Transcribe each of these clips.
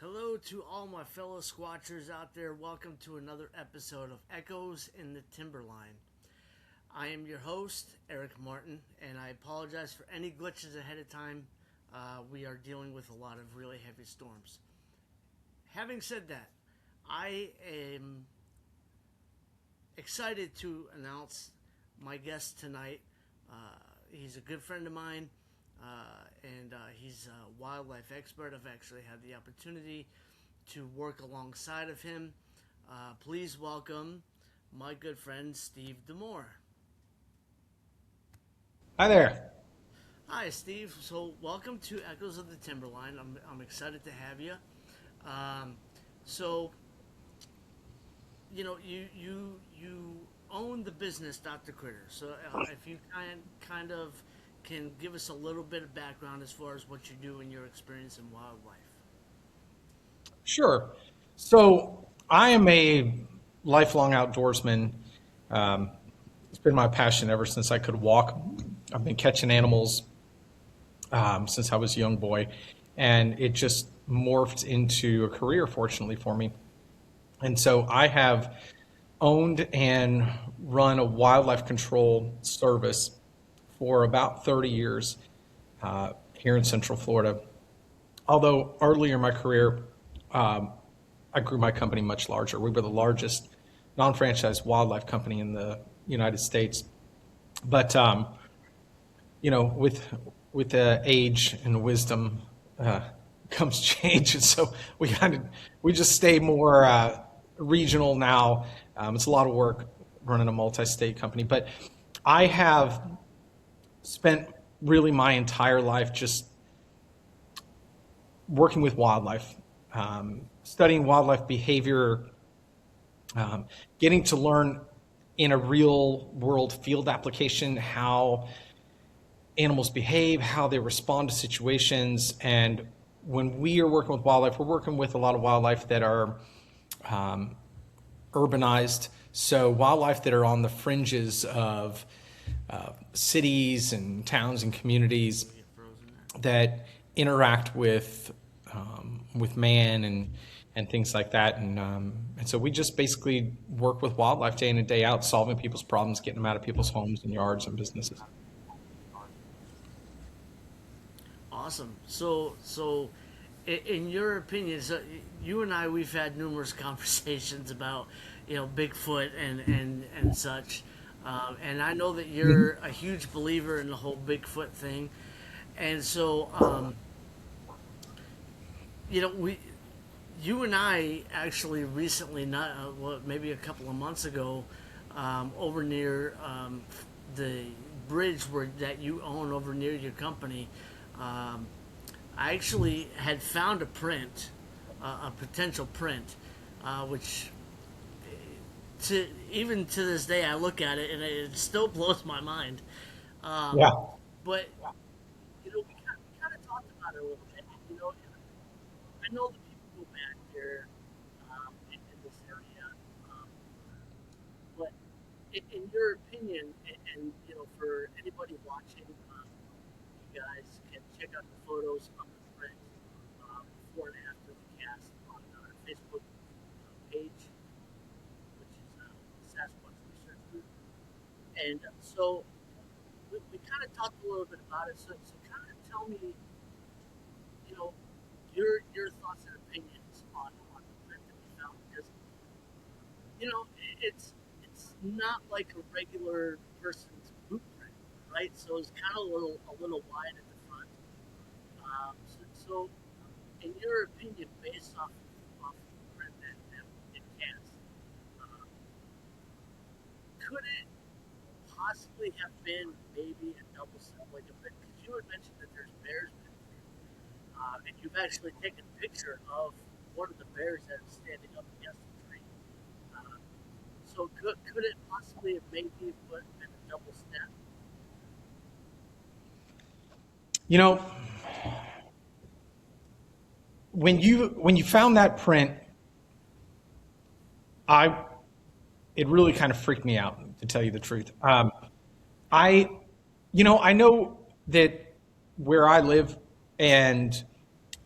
Hello to all my fellow Squatchers out there. Welcome to another episode of Echoes in the Timberline. I am your host, Eric Martin, and I apologize for any glitches ahead of time. We are dealing with a lot of really heavy storms. Having said that, I am excited to announce my guest tonight. He's a good friend of mine. And he's a wildlife expert. I've actually had the opportunity to work alongside of him. Please welcome my good friend, Steve DeMoor. Hi there. Hi, Steve. So welcome to Echoes of the Timberline. I'm excited to have you. So, you know, you own the business, Dr. Critter. So if you kind of can give us a little bit of background as far as what you do and your experience in wildlife. Sure. So I am a lifelong outdoorsman. It's been my passion ever since I could walk. I've been catching animals since I was a young boy, and it just morphed into a career, fortunately for me. And so I have owned and run a wildlife control service for about 30 years here in Central Florida. Although earlier in my career, I grew my company much larger. We were the largest non-franchised wildlife company in the United States. But you know, with the age and wisdom comes change, and so we just stay more regional now. It's a lot of work running a multi-state company, but I have spent really my entire life just working with wildlife, studying wildlife behavior, getting to learn in a real world field application how animals behave, how they respond to situations. And when we are working with wildlife, we're working with a lot of wildlife that are urbanized. So wildlife that are on the fringes of cities and towns and communities that interact with man and things like that, and so we just basically work with wildlife day in and day out, solving people's problems, getting them out of people's homes and yards and businesses. Awesome. So, in your opinion, so you and I, we've had numerous conversations about, Bigfoot and such. And I know that you're a huge believer in the whole Bigfoot thing. And so, you and I actually recently, maybe a couple of months ago, over near the bridge that you own over near your company, I actually had found a print, a potential print, which even to this day I look at it and it still blows my mind. Yeah. But we kind of talked about it a little bit. I know that people go back here in this area, but in your opinion, and for anybody watching, you guys can check out the photos of the print before and after the cast on our Facebook page, which is Sasquatch Research Group. And so we kind of talked a little bit about it. So kind of tell me, your thoughts and opinions on the print that we found, because it's not like a regular person's boot print, right? So it's kind of a little wide at the front. So in your opinion, based off the print that it cast, could it possibly have been maybe a double set, like a bit? Because you had mentioned that there's bears back there, and you've actually taken a picture of one of the bears that's standing up against the tree. So could it possibly have maybe been a double step? When you found that print, it really kind of freaked me out, to tell you the truth. I know that where I live and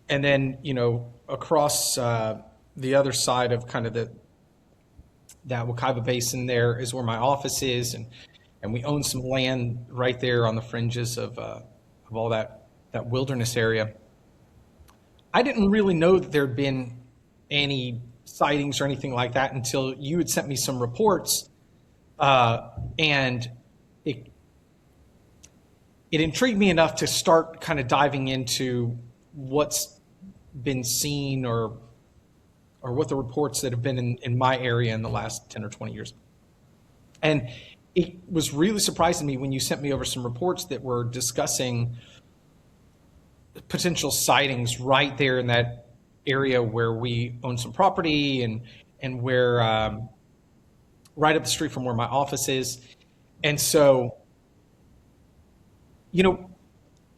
And then, across the other side of kind of that Wekiva Basin there is where my office is, and we own some land right there on the fringes of all that wilderness area. I didn't really know that there had been any sightings or anything like that until you had sent me some reports, and it it intrigued me enough to start kind of diving into what's been seen or what the reports that have been in my area in the last 10 or 20 years. And it was really surprising me when you sent me over some reports that were discussing potential sightings right there in that area where we own some property and where right up the street from where my office is. And so,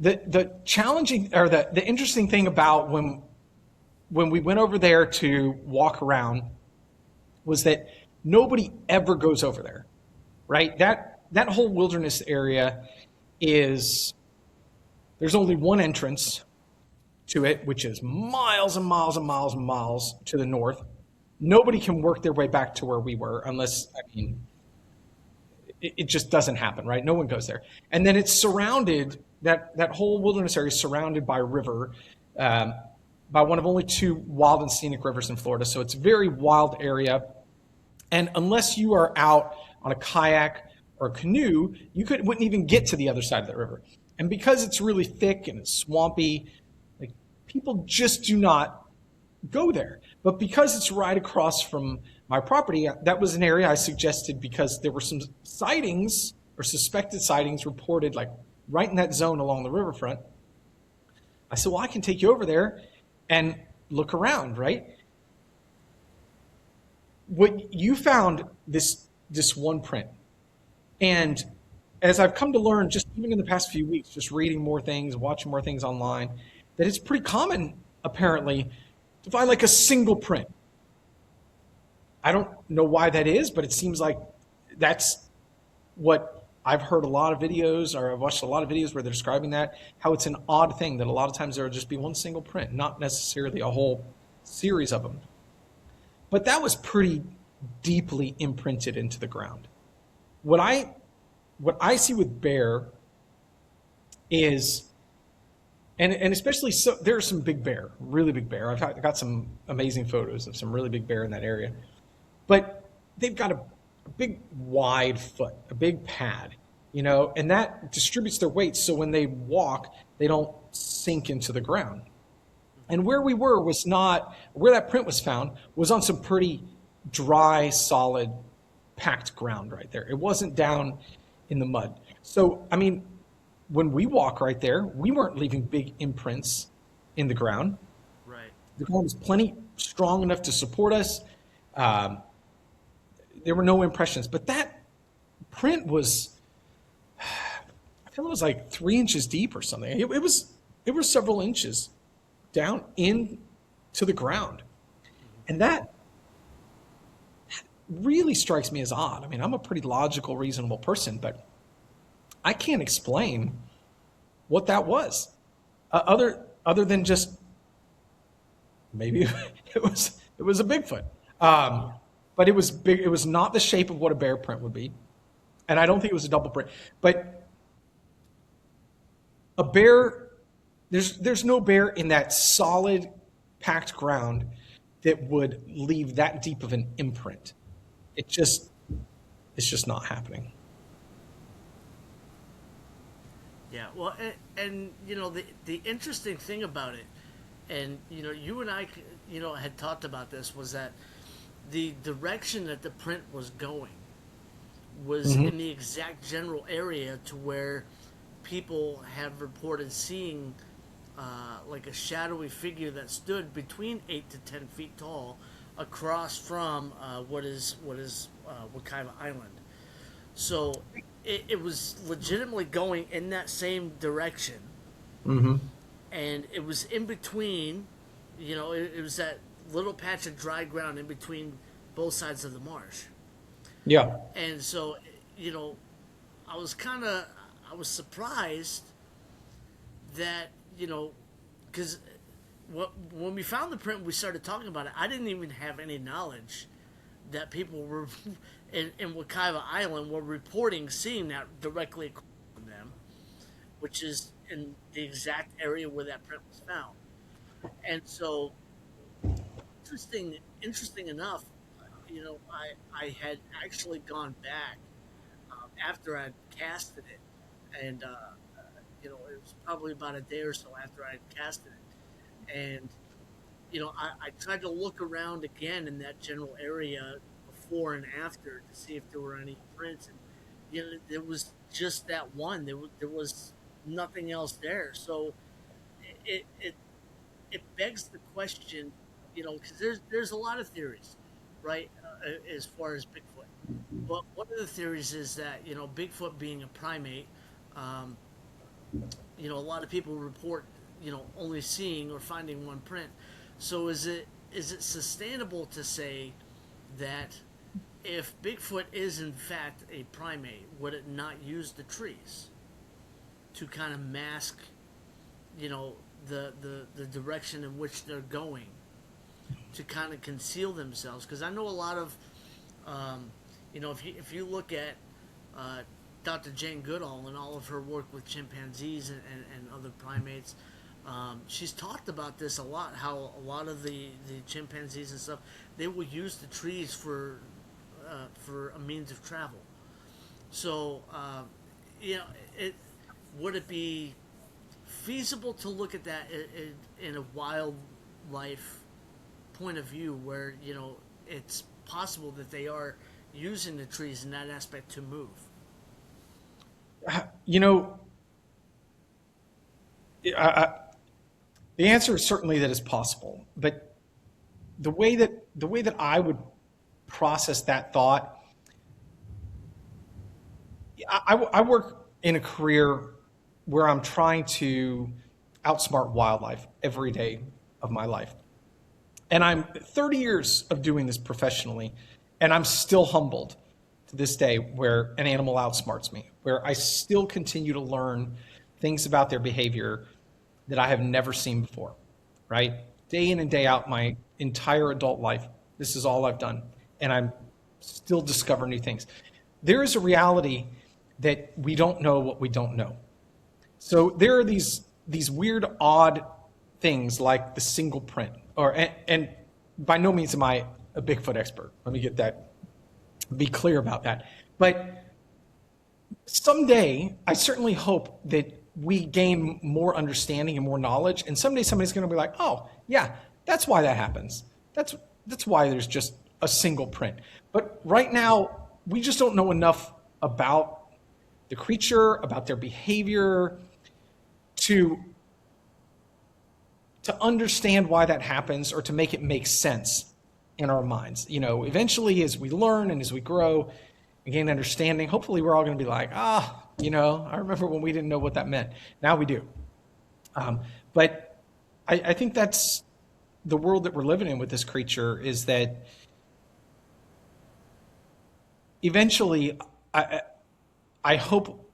the challenging or the interesting thing about when we went over there to walk around was that nobody ever goes over there, right? That whole wilderness area there's only one entrance to it, which is miles and miles and miles and miles to the north. Nobody can work their way back to where we were unless, it just doesn't happen, right? No one goes there. And then it's surrounded, that whole wilderness area is surrounded by a river, by one of only two wild and scenic rivers in Florida. So it's a very wild area. And unless you are out on a kayak or a canoe, you wouldn't even get to the other side of that river. And because it's really thick and it's swampy, like, people just do not go there. But because it's right across from my property, that was an area I suggested because there were some sightings or suspected sightings reported like right in that zone along the riverfront. I said, well, I can take you over there and look around, right? What you found this one print. And as I've come to learn, just even in the past few weeks, just reading more things, watching more things online, that it's pretty common, apparently, to find like a single print. I don't know why that is, but it seems like that's what I've heard a lot of videos, or I've watched a lot of videos where they're describing that, how it's an odd thing that a lot of times there will just be one single print, not necessarily a whole series of them. But that was pretty deeply imprinted into the ground. What I see with bear is, and especially so, there's some big bear, really big bear. I've got some amazing photos of some really big bear in that area. But they've got a big wide foot, a big pad, and that distributes their weight. So when they walk, they don't sink into the ground. And where we were was not, where that print was found was on some pretty dry, solid, packed ground right there. It wasn't down in the mud. So, when we walk right there, we weren't leaving big imprints in the ground. Right. The ground was plenty strong enough to support us. There were no impressions, but that print was, I feel it was like 3 inches deep or something. It was several inches down into the ground. And that really strikes me as odd. I'm a pretty logical, reasonable person, but I can't explain what that was, other than just maybe it was a Bigfoot. But it was big. It was not the shape of what a bear print would be, and I don't think it was a double print. But a bear, there's no bear in that solid, packed ground that would leave that deep of an imprint. It's just not happening. Yeah, well, and the interesting thing about it, and you and I, had talked about this, was that the direction that the print was going was in the exact general area to where people have reported seeing like a shadowy figure that stood between 8 to 10 feet tall across from what is Wekiva Island. So it was legitimately going in that same direction. Mm-hmm. And it was in between, it was that little patch of dry ground in between both sides of the marsh. Yeah. And so, I was surprised that, because when we found the print, we started talking about it. I didn't even have any knowledge that people were in Wekiva Island were reporting seeing that directly across from them, which is in the exact area where that print was found. And so, interesting enough, I had actually gone back after I'd casted it, and it was probably about a day or so after I'd casted it, and I tried to look around again in that general area before and after to see if there were any prints, and there was just that one. There was nothing else there. So it it, it begs the question, because there's a lot of theories, right, as far as Bigfoot. But one of the theories is that Bigfoot being a primate, um, a lot of people report only seeing or finding one print. So is it sustainable to say that if Bigfoot is in fact a primate, would it not use the trees to kind of mask, the direction in which they're going, to kind of conceal themselves? Because I know a lot of, if you look at Dr. Jane Goodall and all of her work with chimpanzees and other primates, she's talked about this a lot. How a lot of the chimpanzees and stuff, they will use the trees for a means of travel. So, it would it be feasible to look at that in a wildlife point of view, where it's possible that they are using the trees in that aspect to move? You know, I, the answer is certainly that it's possible, but the way that I would process that thought, I work in a career where I'm trying to outsmart wildlife every day of my life. And I'm 30 years of doing this professionally, and I'm still humbled to this day where an animal outsmarts me, where I still continue to learn things about their behavior that I have never seen before, right? Day in and day out, my entire adult life, this is all I've done, and I'm still discovering new things. There is a reality that we don't know what we don't know. So there are these weird, odd things like the single print, and by no means am I a Bigfoot expert. Let me be clear about that. But someday, I certainly hope that we gain more understanding and more knowledge, and someday somebody's going to be like, "Oh, yeah, that's why that happens. That's why there's just a single print." But right now, we just don't know enough about the creature, about their behavior, to understand why that happens, or to make it make sense in our minds. Eventually, as we learn and as we grow and gain understanding, hopefully we're all going to be like, I remember when we didn't know what that meant. Now we do. But I think that's the world that we're living in with this creature, is that eventually, I hope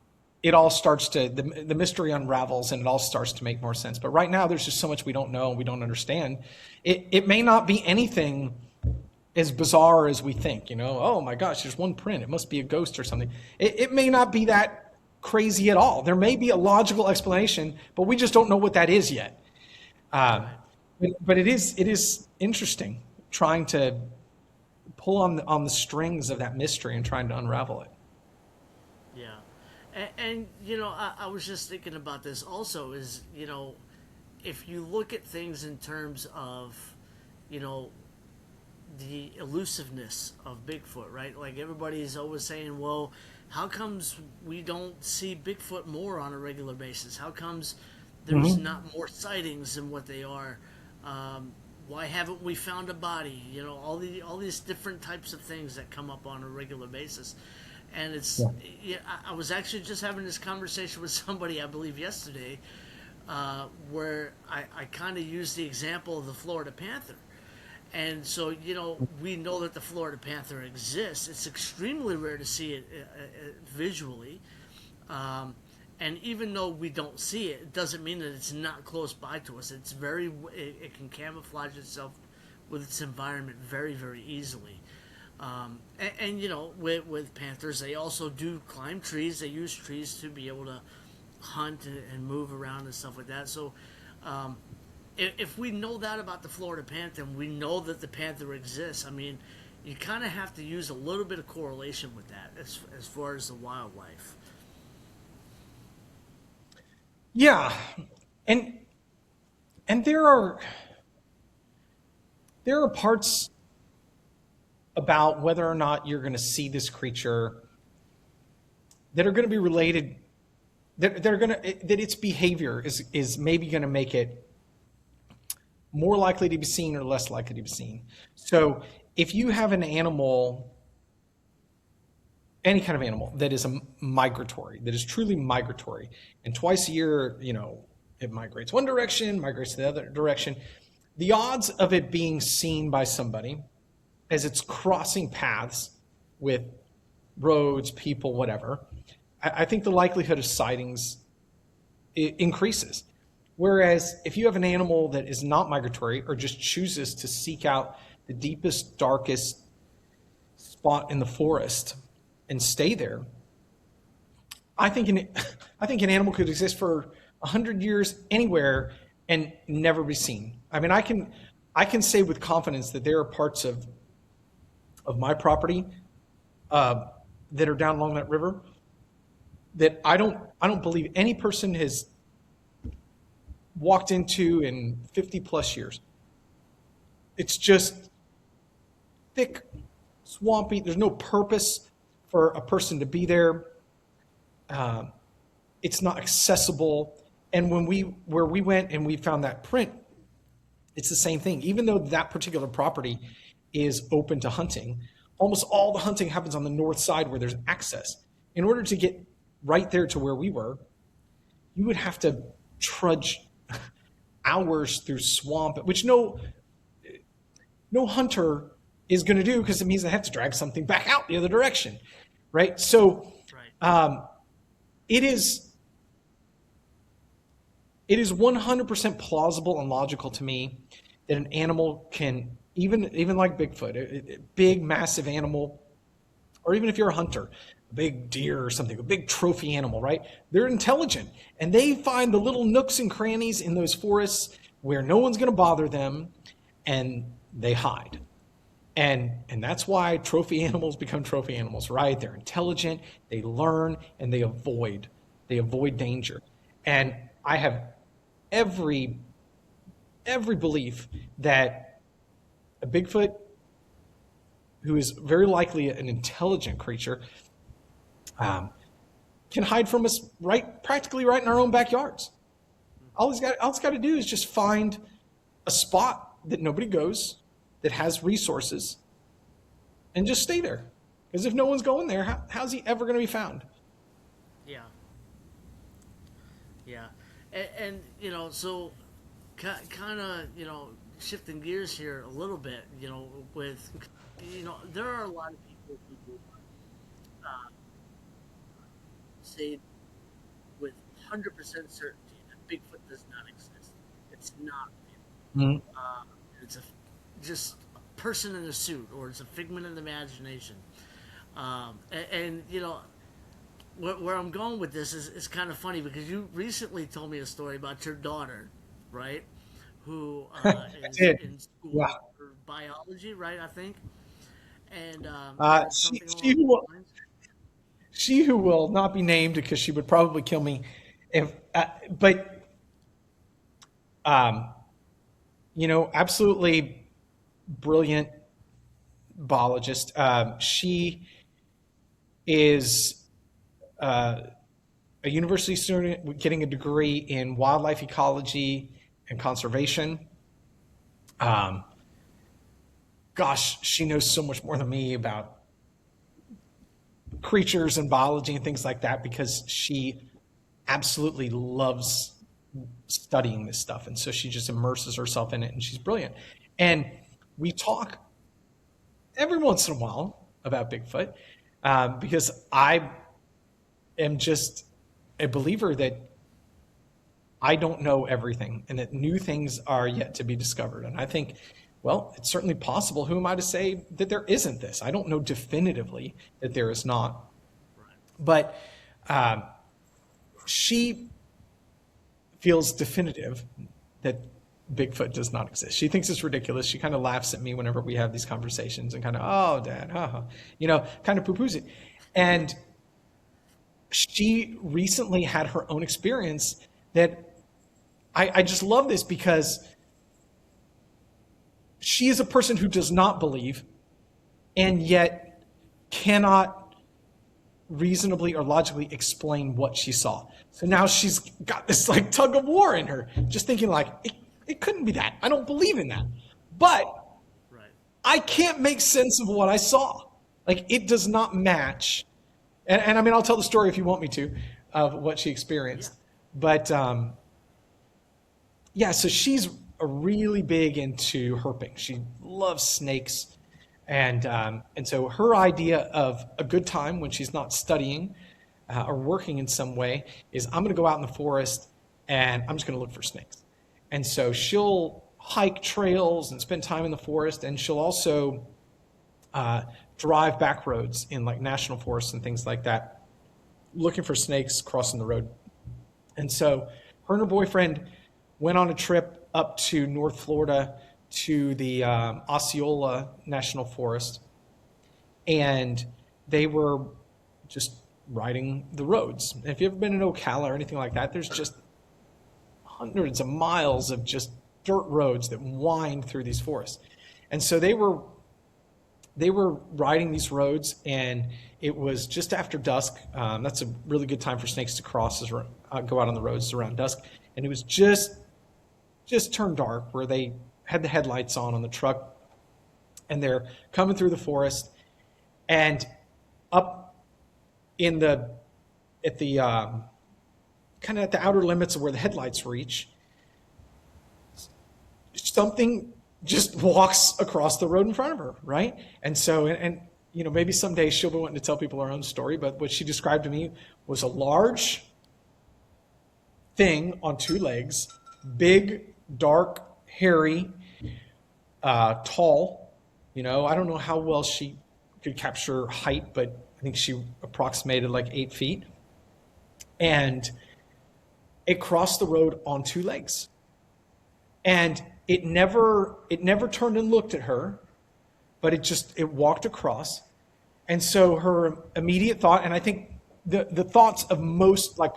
it all starts to, the mystery unravels and it all starts to make more sense. But right now, there's just so much we don't know and we don't understand. It may not be anything as bizarre as we think. Oh my gosh, there's one print, it must be a ghost or something. It may not be that crazy at all. There may be a logical explanation, but we just don't know what that is yet. But it is interesting trying to pull on the strings of that mystery and trying to unravel it. Yeah, and I was just thinking about this also. Is if you look at things in terms of you know the elusiveness of Bigfoot, right? Like everybody's always saying, well, how comes we don't see Bigfoot more on a regular basis? How comes there's not more sightings than what they are? Why haven't we found a body? All these different types of things that come up on a regular basis. And yeah, I was actually just having this conversation with somebody, I believe yesterday, where I kind of used the example of the Florida panther. And so, we know that the Florida panther exists. It's extremely rare to see it visually. And even though we don't see it, it doesn't mean that it's not close by to us. It can camouflage itself with its environment very, very easily. And you know, with panthers, they also do climb trees. They use trees to be able to hunt and move around and stuff like that. So, um, if we know that about the Florida panther, and we know that the panther exists, I mean, you kind of have to use a little bit of correlation with that as far as the wildlife. Yeah, and and there are parts about whether or not you're going to see this creature that are going to be related, that are going to, that its behavior is maybe going to make it more likely to be seen or less likely to be seen. So if you have an animal, any kind of animal that is a migratory, that is truly migratory, and twice a year, it migrates one direction, migrates the other direction, the odds of it being seen by somebody as it's crossing paths with roads, people, whatever, I think the likelihood of sightings increases. Whereas if you have an animal that is not migratory or just chooses to seek out the deepest, darkest spot in the forest and stay there, I think an, I think an animal could exist for 100 years anywhere and never be seen. I mean, I can say with confidence that there are parts of my property that are down along that river that I don't believe any person has walked into in 50 plus years. It's just thick, swampy. There's no purpose for a person to be there. Uh, it's not accessible. And where we went and we found that print, it's the same thing. Even though that particular property is open to hunting, almost all the hunting happens on the north side where there's access. In order to get right there to where we were, you would have to trudge hours through swamp, which no hunter is going to do because it means they have to drag something back out the other direction, right? So Right. um, it is it is 100% plausible and logical to me that an animal can, even like Bigfoot, a big massive animal, or even if you're a hunter, a big deer or something, a big trophy animal, right? They're intelligent and they find the little nooks and crannies in those forests where no one's going to bother them, and they hide. And that's why trophy animals become trophy animals, right? They're intelligent, they learn, and they avoid danger. And I have every every belief that a Bigfoot, who is very likely an intelligent creature, um, can hide from us practically right in our own backyards. All it's got to do is just find a spot that nobody goes, that has resources, and just stay there. Because if no one's going there, how's he ever going to be found? Yeah. Yeah. And so kind of, shifting gears here a little bit, with, there are a lot of people who uh, say with 100% certainty that Bigfoot does not exist. It's not real. Mhm. It's just a person in a suit, or it's a figment of the imagination. And where I'm going with this is kind of funny because you recently told me a story about your daughter, right? Who I is did. in school Yeah. for biology, right? I think, and Uh, said she, something she, along who those will, lines. she who will not be named because she would probably kill me. If, but um, absolutely brilliant biologist. She is uh, a university student getting a degree in wildlife ecology and conservation. Um, Gosh, she knows so much more than me about creatures and biology and things like that because she absolutely loves studying this stuff. And so she just immerses herself in it, and she's brilliant. And we talk every once in a while about Bigfoot because I am just a believer that I don't know everything and that new things are yet to be discovered. And I think, well, it's certainly possible. Who am I to say that there isn't this? I don't know definitively that there is not. Right. But she feels definitive that Bigfoot does not exist. She thinks it's ridiculous. She kind of laughs at me whenever we have these conversations and kind of, oh, Dad, haha, kind of poo-poos it. And she recently had her own experience that I just love this because she is a person who does not believe and yet cannot reasonably or logically explain what she saw. So now she's got this like tug of war in her, just thinking like, it couldn't be that. I don't believe in that. But Right. I can't make sense of what I saw. Like it does not match. And I mean, I'll tell the story if you want me to of what she experienced. Yeah. But yeah, so she's really big into herping. She loves snakes. And so her idea of a good time when she's not studying or working in some way is I'm going to go out in the forest and I'm just going to look for snakes. And so she'll hike trails and spend time in the forest, and she'll also drive back roads in like national forests and things like that, looking for snakes crossing the road. And so her and her boyfriend went on a trip up to North Florida to the Osceola National Forest, and they were just riding the roads. And if you've ever been in Ocala or anything like that, there's just hundreds of miles of just dirt roads that wind through these forests. And so they were riding these roads, and it was just after dusk. That's a really good time for snakes to cross, go out on the roads around dusk. And it was just turned dark where they had the headlights on the truck, and they're coming through the forest, and up in at the outer limits of where the headlights reach, something just walks across the road in front of her, right? And so, and maybe someday she'll be wanting to tell people her own story, but what she described to me was a large thing on two legs, big, dark, hairy, tall. I don't know how well she could capture height, but I think she approximated like 8 feet. And it crossed the road on two legs. And it never turned and looked at her, but it walked across. And so her immediate thought, and I think the thoughts of most like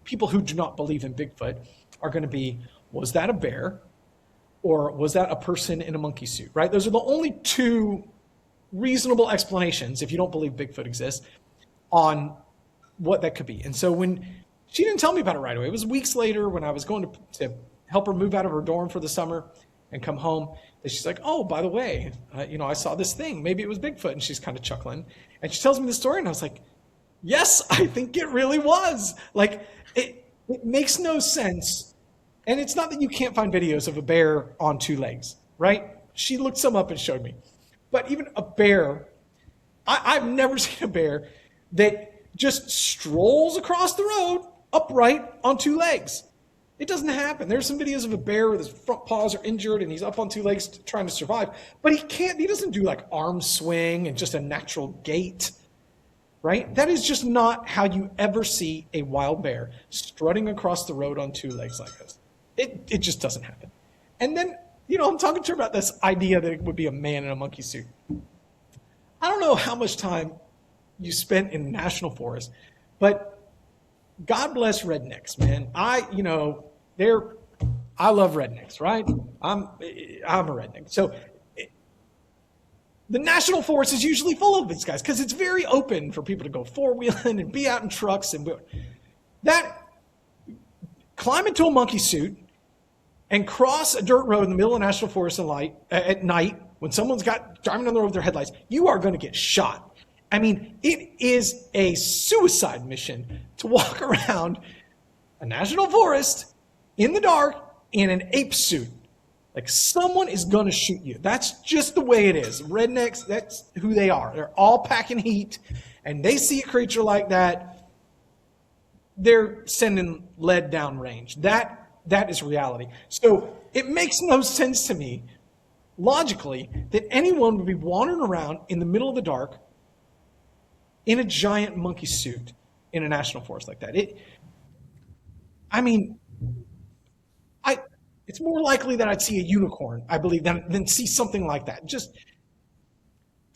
people who do not believe in Bigfoot are going to be, was that a bear? Or was that a person in a monkey suit, right? Those are the only two reasonable explanations, if you don't believe Bigfoot exists, on what that could be. And so when she didn't tell me about it right away, it was weeks later when I was going to help her move out of her dorm for the summer and come home, that she's like, oh, by the way, I saw this thing. Maybe it was Bigfoot. And she's kind of chuckling. And she tells me the story, and I was like, yes, I think it really was. Like, it makes no sense. And it's not that you can't find videos of a bear on two legs, right? She looked some up and showed me. But even a bear, I've never seen a bear that just strolls across the road upright on two legs. It doesn't happen. There's some videos of a bear with his front paws are injured and he's up on two legs trying to survive. But he doesn't do like arm swing and just a natural gait, right? That is just not how you ever see a wild bear strutting across the road on two legs like this. It just doesn't happen. And then, I'm talking to her about this idea that it would be a man in a monkey suit. I don't know how much time you spent in national forest, but God bless rednecks, man. I love rednecks, right? I'm a redneck. So the national forest is usually full of these guys because it's very open for people to go four-wheeling and be out in trucks and that climb into a monkey suit and cross a dirt road in the middle of the national forest at night when someone's driving down the road with their headlights, you are going to get shot. I mean, it is a suicide mission to walk around a national forest in the dark in an ape suit. Like, someone is going to shoot you. That's just the way it is. Rednecks, that's who they are. They're all packing heat, and they see a creature like that, they're sending lead downrange. That is reality. So it makes no sense to me logically that anyone would be wandering around in the middle of the dark in a giant monkey suit in a national forest like that. I mean, I it's more likely that I'd see a unicorn, I believe, than see something like that. Just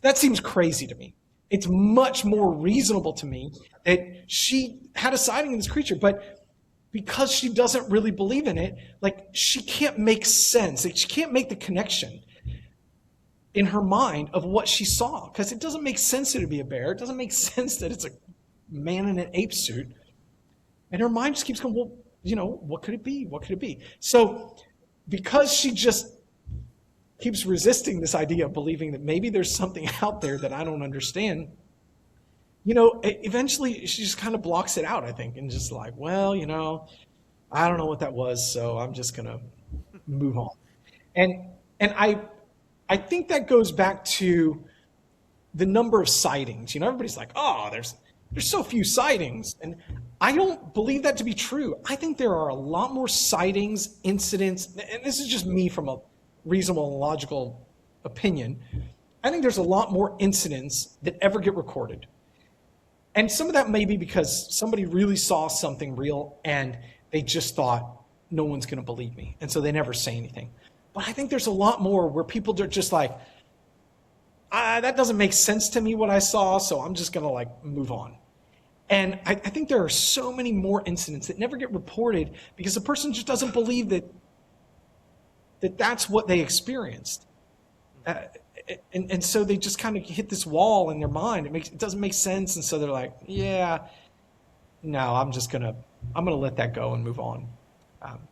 that seems crazy to me. It's much more reasonable to me that she had a sighting of this creature, but because she doesn't really believe in it, like she can't make sense. Like, she can't make the connection in her mind of what she saw because it doesn't make sense that it'd be a bear. It doesn't make sense that it's a man in an ape suit. And her mind just keeps going, well, what could it be? What could it be? So because she just keeps resisting this idea of believing that maybe there's something out there that I don't understand, eventually she just kind of blocks it out, I think, and just like, well, I don't know what that was, so I'm just gonna move on. And I think that goes back to the number of sightings. Everybody's like, oh, there's so few sightings, and I don't believe that to be true. I think there are a lot more sightings, incidents, and this is just me from a reasonable and logical opinion. I think there's a lot more incidents that ever get recorded. And some of that may be because somebody really saw something real and they just thought, no one's going to believe me. And so they never say anything. But I think there's a lot more where people are just like, that doesn't make sense to me what I saw, so I'm just going to like move on. And I think there are so many more incidents that never get reported because the person just doesn't believe that that's what they experienced. And so they just kind of hit this wall in their mind. It doesn't make sense. And so they're like, yeah, no, I'm gonna let that go and move on.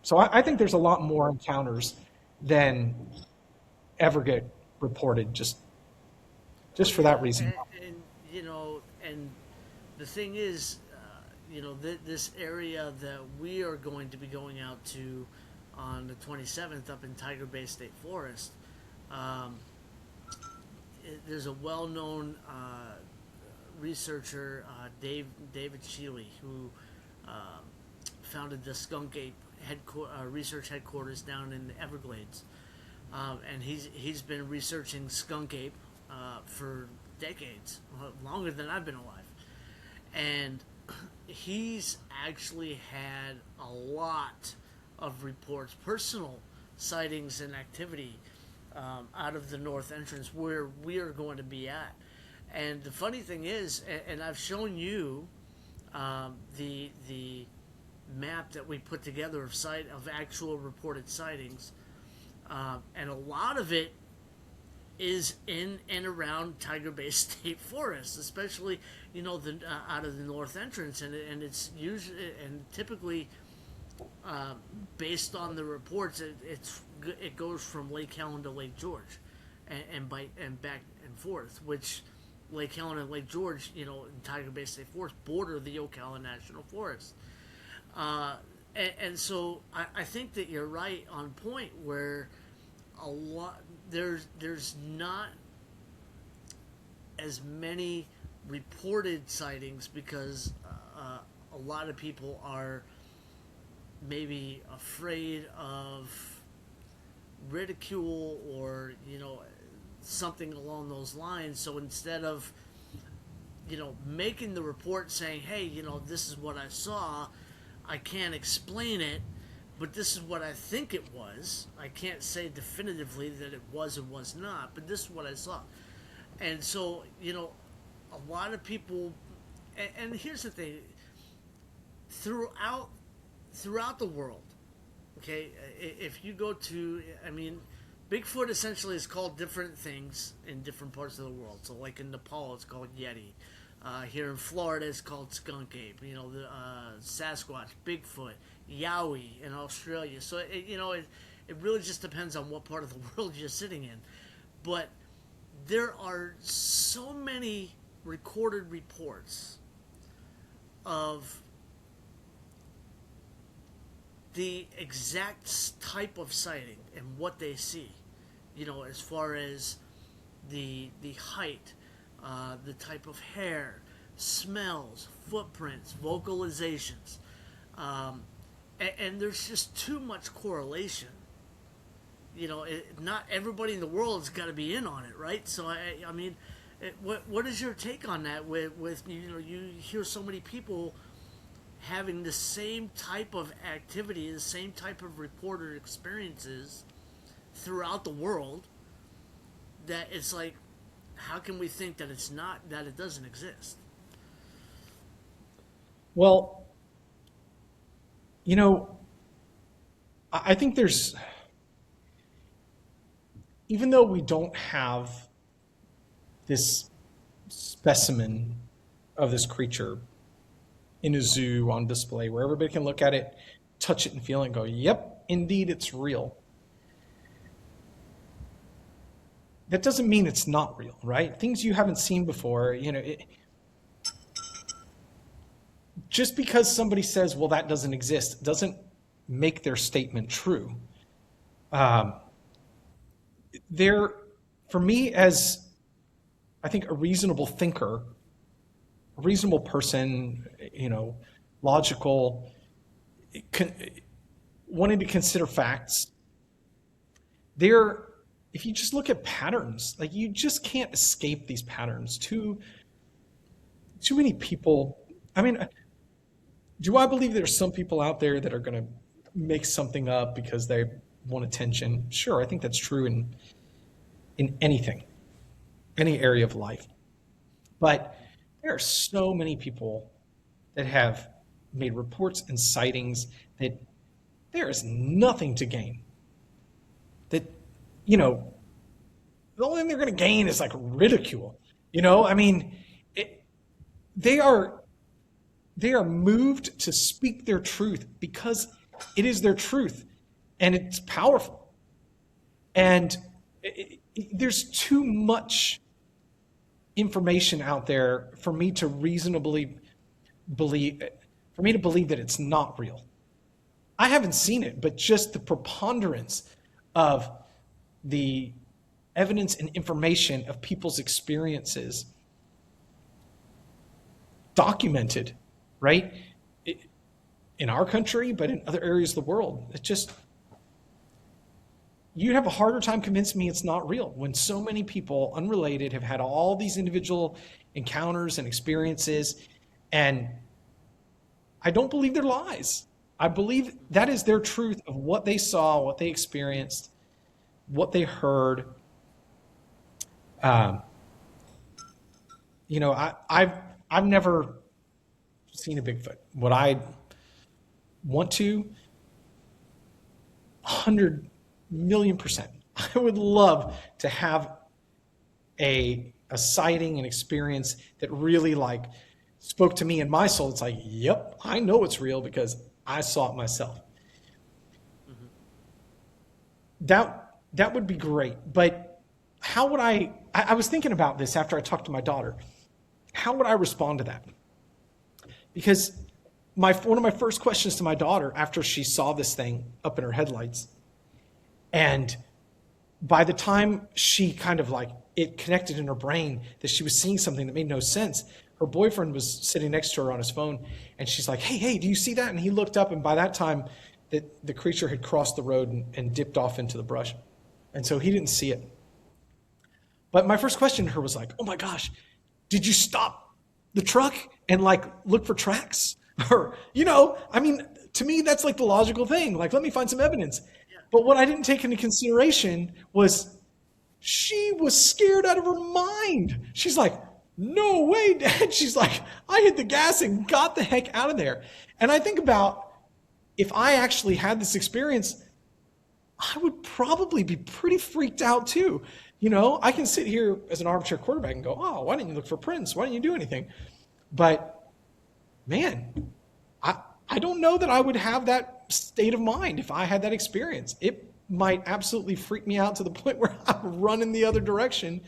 So I think there's a lot more encounters than ever get reported just for that reason. And the thing is, this area that we are going to be going out to on the 27th up in Tiger Bay State Forest, there's a well-known researcher, David Shealy, who founded the Skunk Ape research headquarters down in the Everglades, and he's been researching skunk ape for decades, longer than I've been alive, and he's actually had a lot of reports, personal sightings and activity out of the north entrance where we are going to be at. And the funny thing is, and I've shown you the map that we put together of actual reported sightings, and a lot of it is in and around Tiger Bay State Forest, especially out of the north entrance, and it's usually and typically based on the reports, it goes from Lake Helen to Lake George, and back and forth, which Lake Helen and Lake George, in Tiger Bay State Forest, border the Ocala National Forest. And so I think that you're right on point where there's not as many reported sightings because a lot of people are maybe afraid of ridicule or something along those lines. So instead of making the report saying, hey, this is what I saw, I can't explain it, but this is what I think it was. I can't say definitively that it was or was not, but this is what I saw. And so, a lot of people, and here's the thing, throughout the world, okay, if you go to, Bigfoot essentially is called different things in different parts of the world. So like in Nepal, it's called Yeti. Here in Florida, it's called skunk ape. The Sasquatch, Bigfoot, Yowie in Australia. So it really just depends on what part of the world you're sitting in. But there are so many recorded reports of the exact type of sighting and what they see. As far as the height, the type of hair, smells, footprints, vocalizations, um, and there's just too much correlation. Not everybody in the world's got to be in on it, right? So I mean, what is your take on that? With you hear so many people having the same type of activity, the same type of reported experiences throughout the world, that it's like, how can we think that it doesn't exist? Well, you know, I think there's, even though we don't have this specimen of this creature in a zoo on display where everybody can look at it, touch it, and feel it and go, yep, indeed, it's real. That doesn't mean it's not real, right? Things you haven't seen before, just because somebody says, well, that doesn't exist, doesn't make their statement true. Um, there, for me, as I think a reasonable thinker, a reasonable person, logical, con- wanting to consider facts, there, if you just look at patterns, like you just can't escape these patterns. Too many people. I mean, do I believe there's some people out there that are going to make something up because they want attention? Sure, I think that's true in anything, any area of life. But there are so many people that have made reports and sightings that there is nothing to gain. That, the only thing they're going to gain is like ridicule. I mean, they are moved to speak their truth because it is their truth and it's powerful. And there's too much information out there for me to reasonably believe, that it's not real. I haven't seen it, but just the preponderance of the evidence and information of people's experiences documented, right? In our country, but in other areas of the world. You'd have a harder time convincing me it's not real when so many people, unrelated, have had all these individual encounters and experiences, and I don't believe they're lies. I believe that is their truth of what they saw, what they experienced, what they heard. I've never seen a Bigfoot. What I want to, 100,000,000%. I would love to have a sighting and experience that really spoke to me in my soul. It's like, yep, I know it's real because I saw it myself. Mm-hmm. That would be great. But how would I was thinking about this after I talked to my daughter. How would I respond to that? Because one of my first questions to my daughter after she saw this thing up in her headlights, and by the time she kind of it connected in her brain that she was seeing something that made no sense, her boyfriend was sitting next to her on his phone, and she's like, hey, do you see that? And he looked up, and by that time, the creature had crossed the road and dipped off into the brush. And so he didn't see it. But my first question to her was like, oh my gosh, did you stop the truck and look for tracks? Or, to me, that's the logical thing. Let me find some evidence. Yeah. But what I didn't take into consideration was she was scared out of her mind. She's like, no way, Dad. She's like, I hit the gas and got the heck out of there. And I think about if I actually had this experience, I would probably be pretty freaked out too. I can sit here as an armchair quarterback and go, oh, why didn't you look for prints? Why didn't you do anything? But man, I don't know that I would have that state of mind if I had that experience. It might absolutely freak me out to the point where I'm running the other direction,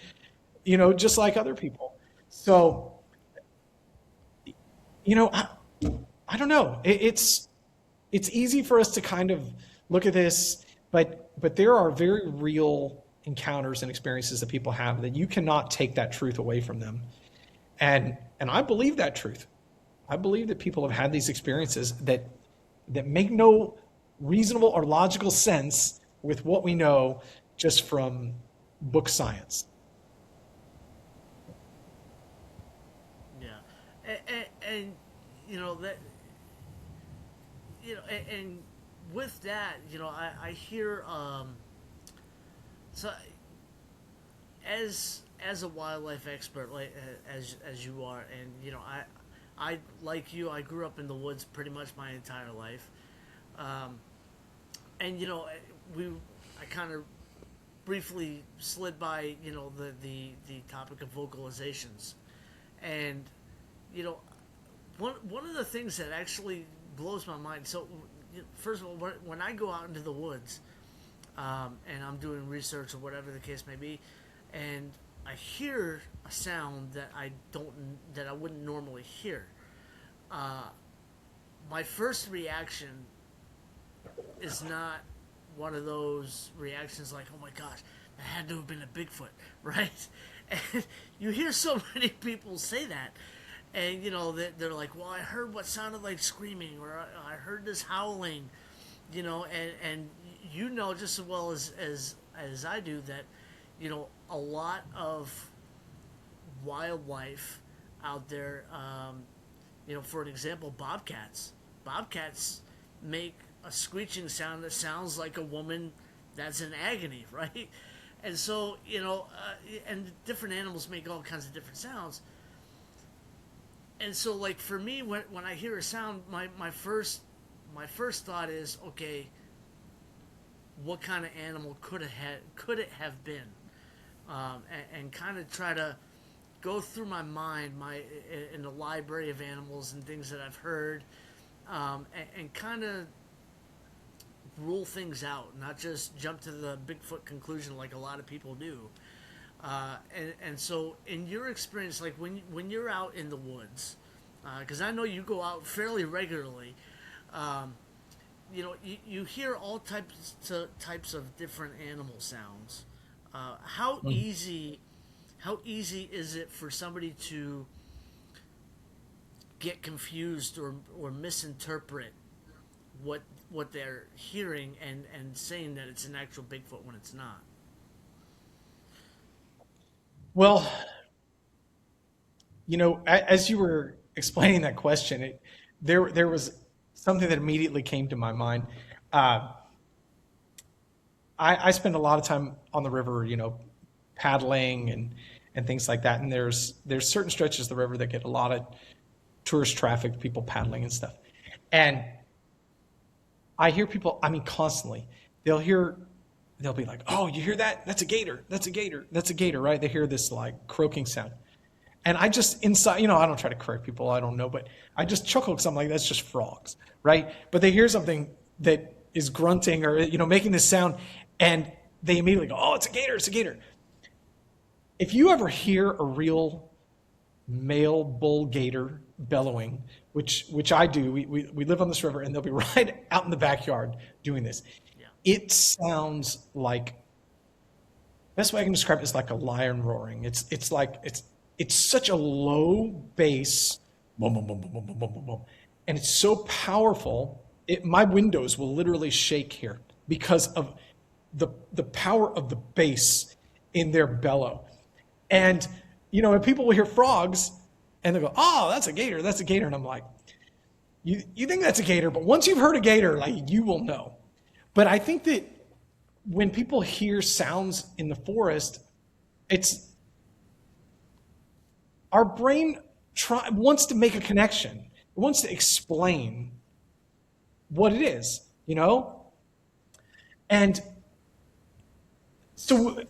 just like other people. So, I don't know. It's easy for us to kind of look at this, but there are very real encounters and experiences that people have that you cannot take that truth away from them. And I believe that truth. I believe that people have had these experiences that make no reasonable or logical sense with what we know just from book science. Yeah, and that and with that, I hear so as a wildlife expert, like as you are, and I like you, I grew up in the woods pretty much my entire life, and we I kind of briefly slid by the topic of vocalizations, and you know one of the things that actually blows my mind. So first of all, when I go out into the woods, and I'm doing research or whatever the case may be, and I hear a sound that I wouldn't normally hear. My first reaction is not one of those reactions like, "Oh my gosh, that had to have been a Bigfoot," right? And you hear so many people say that, and they're like, "Well, I heard what sounded like screaming, or I heard this howling," and just as well as I do that, a lot of wildlife out there, for an example, bobcats. Bobcats make a screeching sound that sounds like a woman that's in agony, right? And so, and different animals make all kinds of different sounds. And so, like for me, when I hear a sound, my first thought is, okay, what kind of animal could it have been? And kind of try to go through my mind in the library of animals and things that I've heard, and kind of rule things out, not just jump to the Bigfoot conclusion like a lot of people do. And so, in your experience, like when you're out in the woods, because I know you go out fairly regularly, you hear all types of different animal sounds. How easy is it for somebody to get confused or misinterpret what they're hearing and saying that it's an actual Bigfoot when it's not? Well, as you were explaining that question, there was something that immediately came to my mind. I spend a lot of time on the river, paddling and things like that. And there's certain stretches of the river that get a lot of tourist traffic, people paddling and stuff. And I hear people, I mean, constantly, they'll be like, "Oh, you hear that? That's a gator. That's a gator. That's a gator," right? They hear this like croaking sound. And I just inside, I don't try to correct people. I don't know, but I just chuckle because I'm like, that's just frogs, right? But they hear something that is grunting or, making this sound, and they immediately go, "Oh, it's a gator. It's a gator." If you ever hear a real male bull gator bellowing, which I do, we live on this river, and they'll be right out in the backyard doing this. Yeah. It sounds like, best way I can describe it is like a lion roaring. It's such a low bass, boom, boom, boom, boom, boom, boom, boom, boom, boom. And it's so powerful, my windows will literally shake here because of the power of the bass in their bellow. And, and people will hear frogs, and they'll go, "Oh, that's a gator, that's a gator." And I'm like, you think that's a gator, but once you've heard a gator, like, you will know. But I think that when people hear sounds in the forest, our brain wants to make a connection. It wants to explain what it is, And so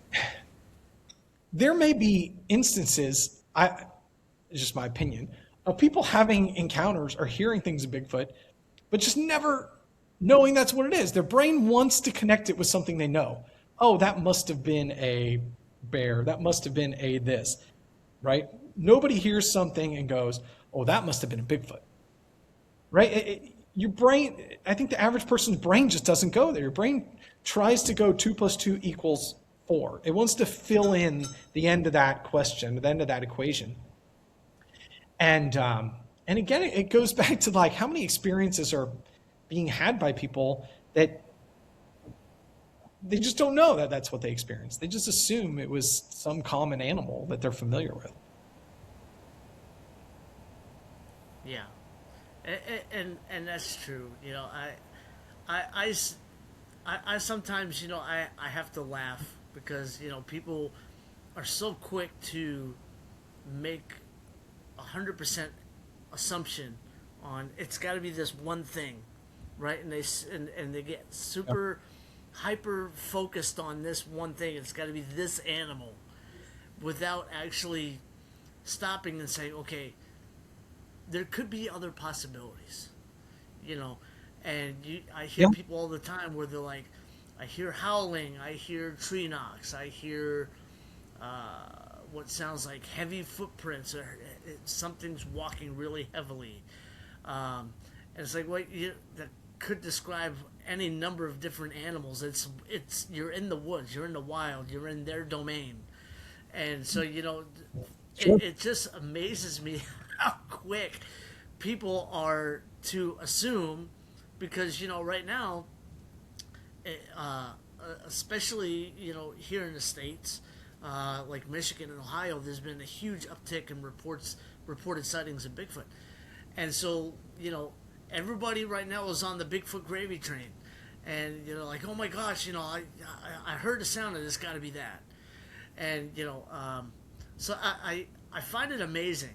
there may be instances, it's just my opinion, of people having encounters or hearing things of Bigfoot, but just never knowing that's what it is. Their brain wants to connect it with something they know. Oh, that must have been a bear. That must have been a this, right? Nobody hears something and goes, "Oh, that must have been a Bigfoot," right? Your brain, I think the average person's brain just doesn't go there. Your brain tries to go 2 + 2 = 4. It wants to fill in the end of that question, the end of that equation. And again, it goes back to like how many experiences are being had by people that they just don't know that that's what they experienced. They just assume it was some common animal that they're familiar with. Yeah, and that's true. I, I s- I sometimes, I have to laugh because, people are so quick to make 100% assumption on it's got to be this one thing, right? And they get Yeah. super hyper focused on this one thing. It's got to be this animal without actually stopping and saying, okay, there could be other possibilities, you know. I hear Yeah. people all the time where they're like, I hear howling, I hear tree knocks, I hear what sounds like heavy footprints, or something's walking really heavily. And it's like, that could describe any number of different animals. It's you're in the woods, you're in the wild, you're in their domain, and so Sure. it just amazes me how quick people are to assume, because right now, uh, especially here in the states, like Michigan and Ohio, there's been a huge uptick in reported sightings of Bigfoot, and so everybody right now is on the Bigfoot gravy train, and like, oh my gosh, I heard the sound and it's got to be that, and so I find it amazing,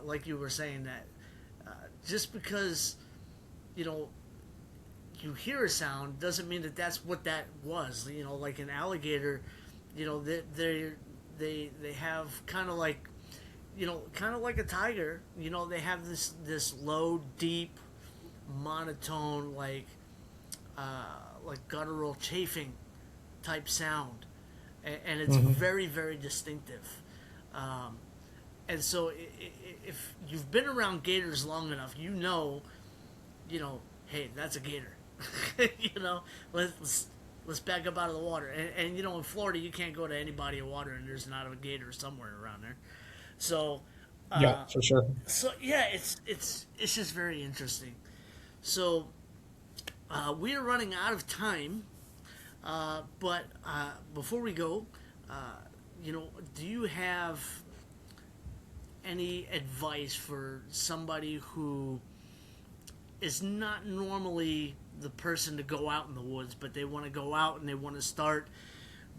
like you were saying that just because you know you hear a sound doesn't mean that that's what that was. Like an alligator, they have kind of like kind of like a tiger. They have this low, deep, monotone, like guttural chafing type sound, and it's Hmm. very, very distinctive. Um, and so if you've been around gators long enough, hey, that's a gator. you know, let's back up out of the water. And in Florida, you can't go to any body of water and there's not a gator somewhere around there. So, Yeah, uh, for sure. so yeah, it's just very interesting. So we are running out of time, but before we go, do you have any advice for somebody who is not normally the person to go out in the woods, but they want to go out and they want to start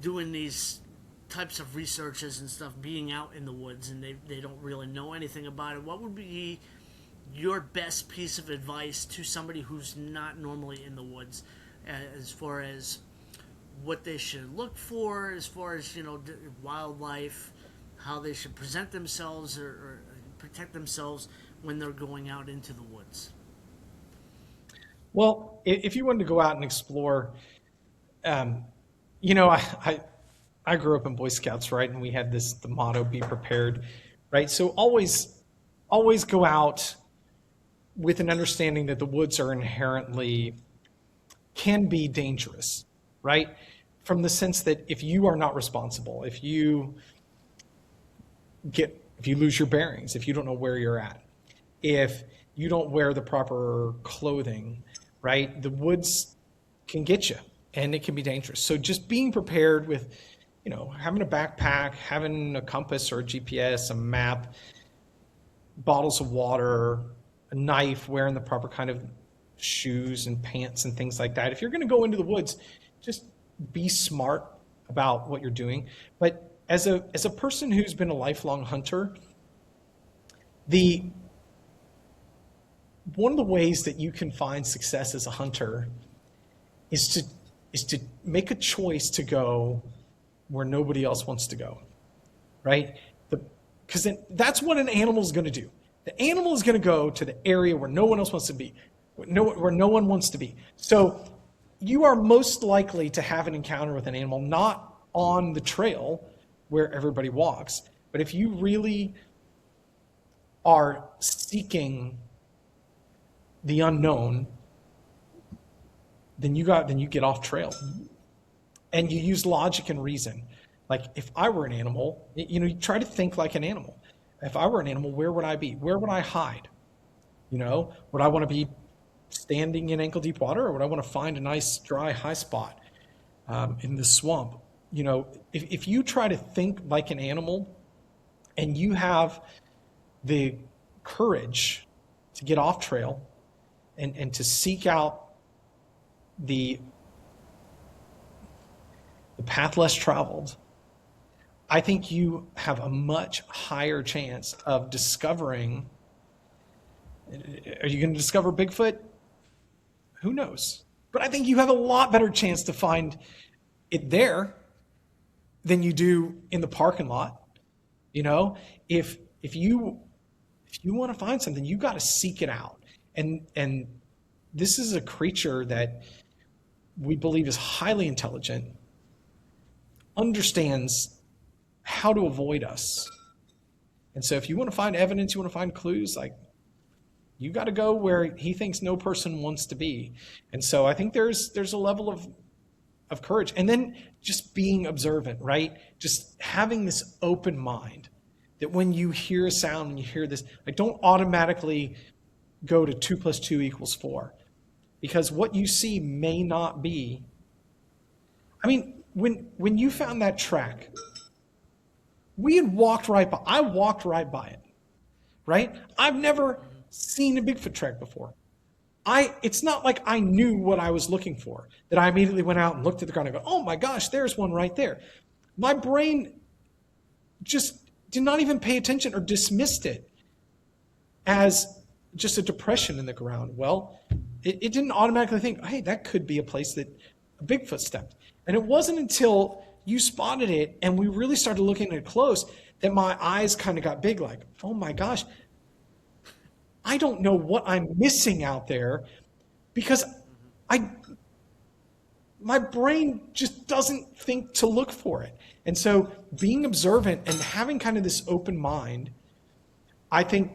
doing these types of researches and stuff, being out in the woods, and they don't really know anything about it? What would be your best piece of advice to somebody who's not normally in the woods, as far as what they should look for, as far as wildlife, how they should present themselves, or protect themselves when they're going out into the woods? Well, if you wanted to go out and explore, um, you know, I, I I grew up in Boy Scouts, right? And we had the motto, "Be prepared," right? So always go out with an understanding that the woods are inherently can be dangerous, right? From the sense that if you are not responsible, if you lose your bearings, if you don't know where you're at, if you don't wear the proper clothing, right? The woods can get you and it can be dangerous. So just being prepared with, having a backpack, having a compass or a GPS, a map, bottles of water, a knife, wearing the proper kind of shoes and pants and things like that. If you're going to go into the woods, just be smart about what you're doing. But as a person who's been a lifelong hunter, the one of the ways that you can find success as a hunter is to make a choice to go where nobody else wants to go, right? Because that's what an animal is going to do. The animal is going to go to the area where no one else wants to be, where no one wants to be. So you are most likely to have an encounter with an animal not on the trail where everybody walks, but if you really are seeking the unknown, then you get off trail and you use logic and reason. Like if I were an animal, you try to think like an animal. If I were an animal, where would I be? Where would I hide? Would I want to be standing in ankle deep water, or would I want to find a nice dry high spot in the swamp? If you try to think like an animal and you have the courage to get off trail and to seek out the path less traveled, I think you have a much higher chance of discovering. Are you going to discover Bigfoot? Who knows? But I think you have a lot better chance to find it there than you do in the parking lot. If you want to find something, you got to seek it out. And this is a creature that we believe is highly intelligent, understands how to avoid us. And so if you want to find evidence, you want to find clues, like, you got to go where he thinks no person wants to be. And so I think there's a level of courage. And then just being observant, right? Just having this open mind that when you hear a sound, when you hear this, like, don't automatically go to 2 + 2 = 4. Because what you see may not be. I mean, when you found that track, I walked right by it, right? I've never seen a Bigfoot track before. It's not like I knew what I was looking for, that I immediately went out and looked at the ground and go, oh my gosh, there's one right there. My brain just did not even pay attention or dismissed it as just a depression in the ground. Well, it didn't automatically think, hey, that could be a place that a Bigfoot stepped. And it wasn't until you spotted it and we really started looking at it close that my eyes kind of got big, like, oh my gosh, I don't know what I'm missing out there, because my brain just doesn't think to look for it. And so being observant and having kind of this open mind, I think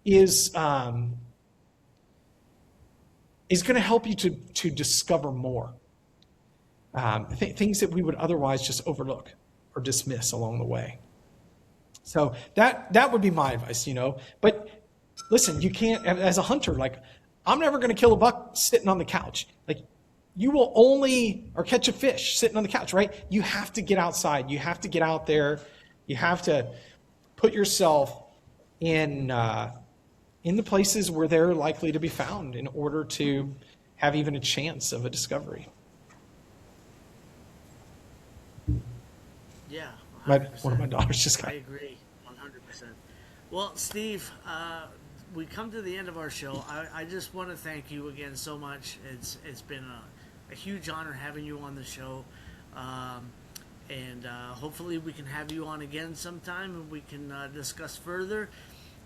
is going to help you to discover more things that we would otherwise just overlook or dismiss along the way. So that would be my advice, But listen, you can't, as a hunter, like, I'm never going to kill a buck sitting on the couch. Like, you will only, or catch a fish sitting on the couch, right? You have to get outside. You have to get out there. You have to put yourself in the places where they're likely to be found in order to have even a chance of a discovery. Yeah. One of my daughters just got. I agree, 100%. Well, Steve, we come to the end of our show. I just want to thank you again so much. It's been a huge honor having you on the show, and hopefully we can have you on again sometime and we can discuss further.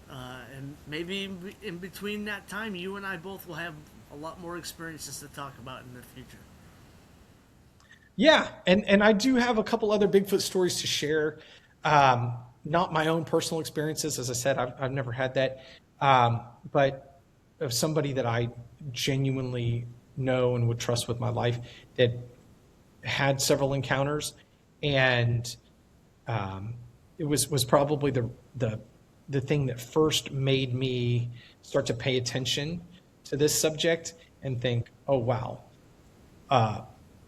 And maybe in between that time, you and I both will have a lot more experiences to talk about in the future. Yeah, and I do have a couple other Bigfoot stories to share. Not my own personal experiences. As I said, I've never had that. But of somebody that I genuinely know and would trust with my life that had several encounters. And it was probably the thing that first made me start to pay attention to this subject and think, oh, wow,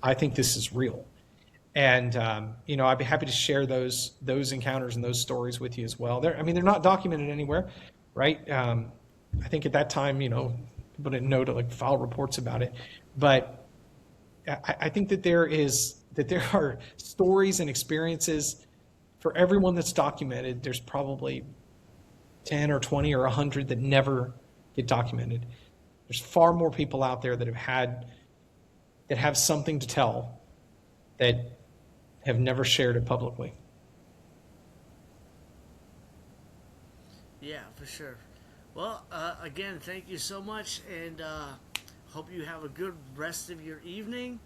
I think this is real. And, I'd be happy to share those encounters and those stories with you as well. They're not documented anywhere, right? I think at that time, people didn't know to file reports about it. But I think that there are stories and experiences for everyone that's documented. There's probably 10 or 20 or 100 that never get documented. There's far more people out there that have something to tell that have never shared it publicly. Yeah, for sure. Well, again, thank you so much, and hope you have a good rest of your evening,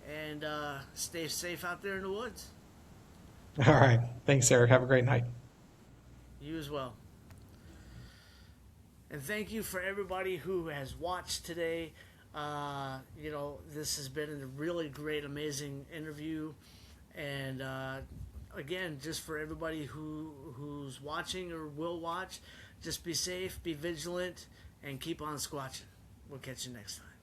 and stay safe out there in the woods. All right. Thanks, Eric. Have a great night. You as well. And thank you for everybody who has watched today. This has been a really great, amazing interview. And again, just for everybody who's watching or will watch, just be safe, be vigilant, and keep on squatching. We'll catch you next time.